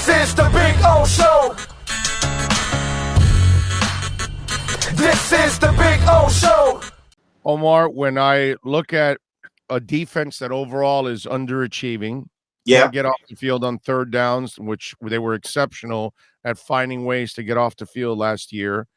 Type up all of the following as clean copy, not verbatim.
This is the Big O Show. This is the Big O Show. Omar, when I look at a defense that overall is underachieving, Yeah. get off the field on third downs, which they were exceptional at finding ways to get off the field last year.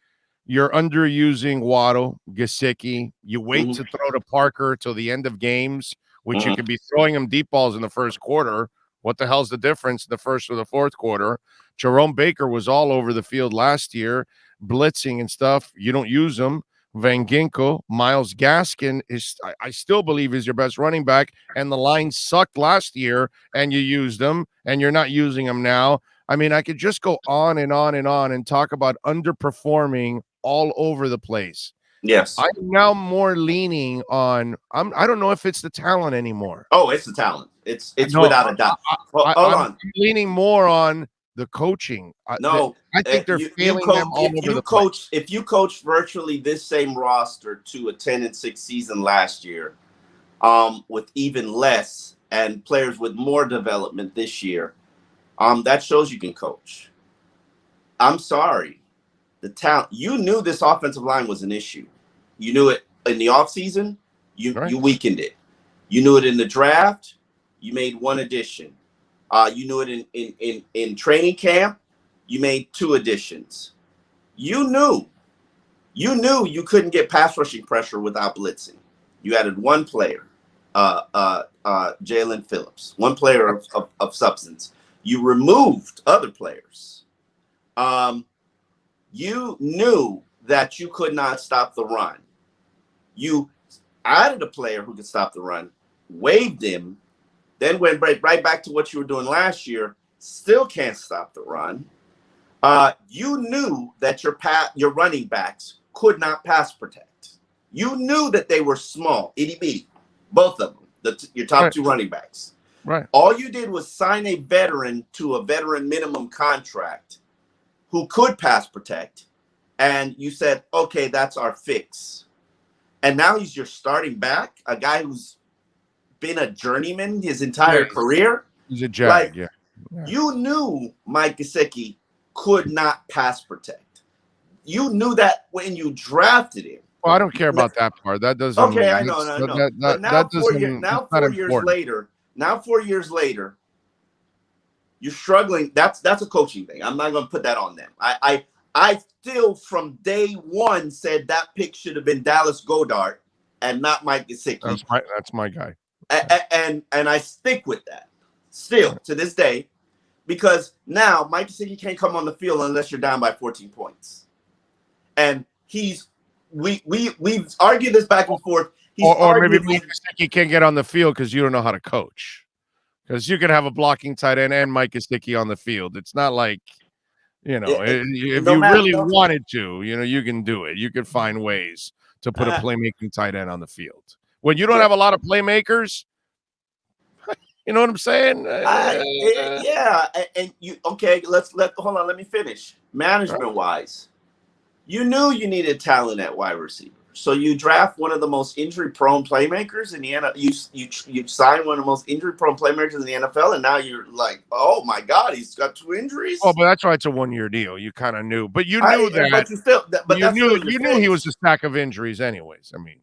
You're underusing Waddle, Gesicki. You wait to throw to Parker till the end of games, which you could be throwing him deep balls in the first quarter. What the hell's the difference, the first or the fourth quarter? Jerome Baker was all over the field last year, blitzing and stuff. You don't use him. Van Ginkel, Myles Gaskin is, I still believe, is your best running back, and the line sucked last year, and you used them, and you're not using them now. I mean, I could just go on and on and on and talk about underperforming all over the place. Yes. I'm now more leaning on, I don't know if it's the talent anymore. Oh, it's the talent. It's without a doubt. Hold on. I'm leaning more on the coaching. I think they're failing them all over the place. If you coach virtually this same roster to a 10-6 season last year, with even less and players with more development this year, that shows you can coach. I'm sorry. The talent, you knew this offensive line was an issue. You knew it in the offseason, you weakened it. You knew it in the draft, you made one addition. You knew it in training camp, you made 2 additions. You knew you couldn't get pass rushing pressure without blitzing. You added one player, Jalen Phillips, one player of substance. You removed other players. You knew that you could not stop the run. You added a player who could stop the run, waived him, then went right back to what you were doing last year, still can't stop the run. You knew that your running backs could not pass protect. You knew that they were small, itty-bitty, both of them, your top 2 running backs. Right. All you did was sign a veteran to a veteran minimum contract who could pass protect, and you said, okay, that's our fix. And now he's your starting back, a guy who's been a journeyman his entire career. He's a jag, yeah. You knew Mike Gesicki could not pass protect. You knew that when you drafted him. Well, I don't care about that part. That doesn't. Okay, I know. But now, 4 years later, you're struggling. That's a coaching thing. I'm not going to put that on them. I still, from day one, said that pick should have been Dallas Goedert and not Mike Gesicki. That's my guy. And I stick with that still to this day, because now Mike Gesicki can't come on the field unless you're down by 14 points. And we've argued this back and forth. Or maybe Mike Gesicki can't get on the field because you don't know how to coach. Because you can have a blocking tight end and Mike Gesicki on the field. It's not like, if you really wanted to, you can do it. You can find ways to put a playmaking tight end on the field. When you don't have a lot of playmakers, you know what I'm saying? Yeah. And hold on. Let me finish. Management wise, you knew you needed talent at wide receiver. So you draft one of the most injury-prone playmakers in the NFL. You sign one of the most injury-prone playmakers in the NFL, and now you're like, oh my God, he's got 2 injuries. Oh, but that's why it's a 1-year deal. You kind of knew, but you knew that. But you knew he was a stack of injuries, anyways. I mean,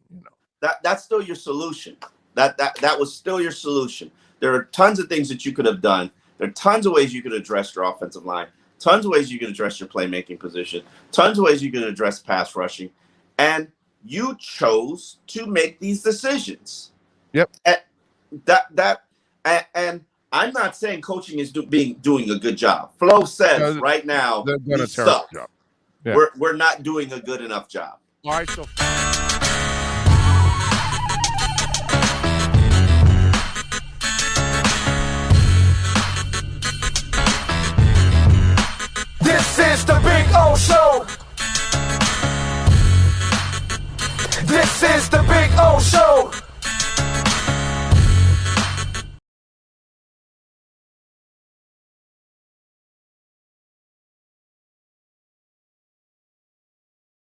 that's still your solution. That was still your solution. There are tons of things that you could have done. There are tons of ways you could address your offensive line. Tons of ways you could address your playmaking position. Tons of ways you could address pass rushing, and you chose to make these decisions. Yep. And I'm not saying coaching is doing a good job. Flo says right now we suck. Yeah. We're not doing a good enough job. All right, so This is the Big O Show. This is the